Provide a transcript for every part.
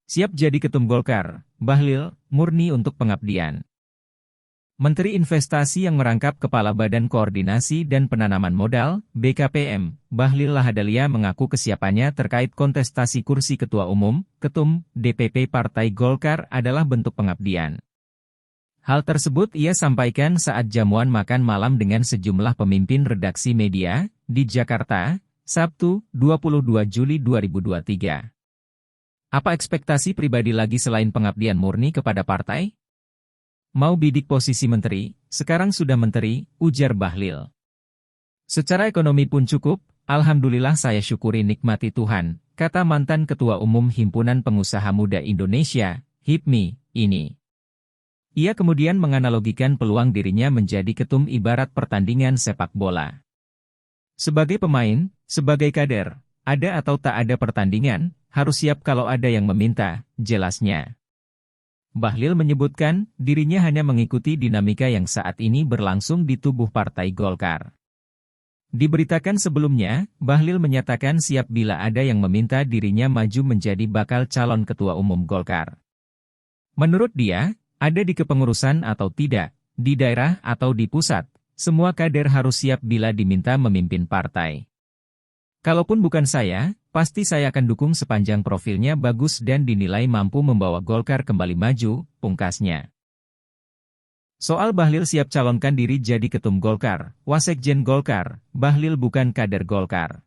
Siap jadi ketum Golkar, Bahlil, murni untuk pengabdian. Menteri Investasi yang merangkap Kepala Badan Koordinasi dan Penanaman Modal, BKPM, Bahlil Lahadalia mengaku kesiapannya terkait kontestasi kursi Ketua Umum, Ketum, DPP Partai Golkar adalah bentuk pengabdian. Hal tersebut ia sampaikan saat jamuan makan malam dengan sejumlah pemimpin redaksi media, di Jakarta, Sabtu, 22 Juli 2023. Apa ekspektasi pribadi lagi selain pengabdian murni kepada partai? Mau bidik posisi menteri, sekarang sudah menteri, ujar Bahlil. Secara ekonomi pun cukup, alhamdulillah saya syukuri nikmati Tuhan, kata mantan Ketua Umum Himpunan Pengusaha Muda Indonesia, HIPMI, ini. Ia kemudian menganalogikan peluang dirinya menjadi ketum ibarat pertandingan sepak bola. Sebagai pemain, sebagai kader, ada atau tak ada pertandingan, harus siap kalau ada yang meminta, jelasnya. Bahlil menyebutkan, dirinya hanya mengikuti dinamika yang saat ini berlangsung di tubuh Partai Golkar. Diberitakan sebelumnya, Bahlil menyatakan siap bila ada yang meminta dirinya maju menjadi bakal calon Ketua Umum Golkar. Menurut dia, ada di kepengurusan atau tidak, di daerah atau di pusat, semua kader harus siap bila diminta memimpin partai. Kalaupun bukan saya, pasti saya akan dukung sepanjang profilnya bagus dan dinilai mampu membawa Golkar kembali maju, pungkasnya. Soal Bahlil siap calonkan diri jadi ketum Golkar, Wasekjen Golkar, Bahlil bukan kader Golkar.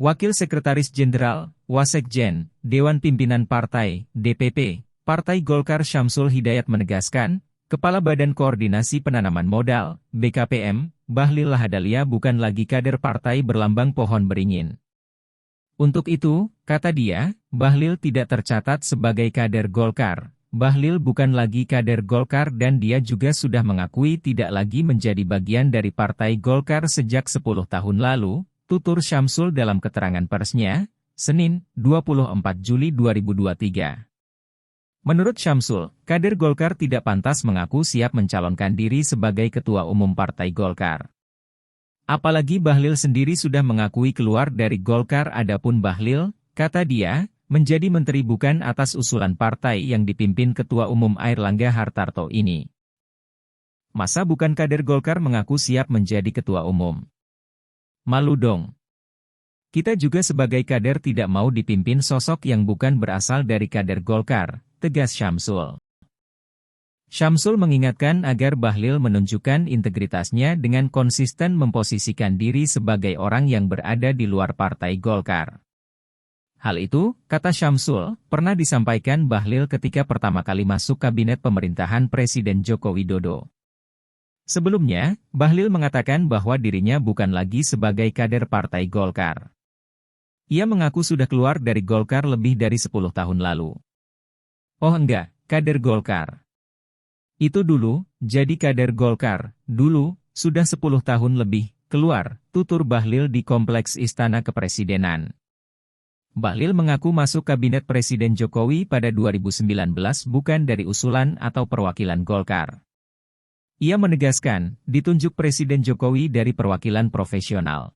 Wakil Sekretaris Jenderal, Wasekjen, Dewan Pimpinan Partai, DPP, Partai Golkar Syamsul Hidayat menegaskan, Kepala Badan Koordinasi Penanaman Modal, BKPM, Bahlil Lahadalia bukan lagi kader partai berlambang pohon beringin. Untuk itu, kata dia, Bahlil tidak tercatat sebagai kader Golkar. Bahlil bukan lagi kader Golkar dan dia juga sudah mengakui tidak lagi menjadi bagian dari Partai Golkar sejak 10 tahun lalu, tutur Syamsul dalam keterangan persnya, Senin, 24 Juli 2023. Menurut Syamsul, kader Golkar tidak pantas mengaku siap mencalonkan diri sebagai Ketua Umum Partai Golkar. Apalagi Bahlil sendiri sudah mengakui keluar dari Golkar. Adapun Bahlil, kata dia, menjadi menteri bukan atas usulan partai yang dipimpin Ketua Umum Airlangga Hartarto ini. Masa bukan kader Golkar mengaku siap menjadi Ketua Umum? Malu dong. Kita juga sebagai kader tidak mau dipimpin sosok yang bukan berasal dari kader Golkar, tegas Syamsul. Syamsul mengingatkan agar Bahlil menunjukkan integritasnya dengan konsisten memposisikan diri sebagai orang yang berada di luar Partai Golkar. Hal itu, kata Syamsul, pernah disampaikan Bahlil ketika pertama kali masuk kabinet pemerintahan Presiden Joko Widodo. Sebelumnya, Bahlil mengatakan bahwa dirinya bukan lagi sebagai kader Partai Golkar. Ia mengaku sudah keluar dari Golkar lebih dari 10 tahun lalu. Oh enggak, kader Golkar. Itu dulu, jadi kader Golkar, dulu, sudah 10 tahun lebih, keluar, tutur Bahlil di Kompleks Istana Kepresidenan. Bahlil mengaku masuk kabinet Presiden Jokowi pada 2019 bukan dari usulan atau perwakilan Golkar. Ia menegaskan, ditunjuk Presiden Jokowi dari perwakilan profesional.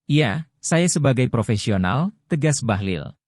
Iya, saya sebagai profesional, tegas Bahlil.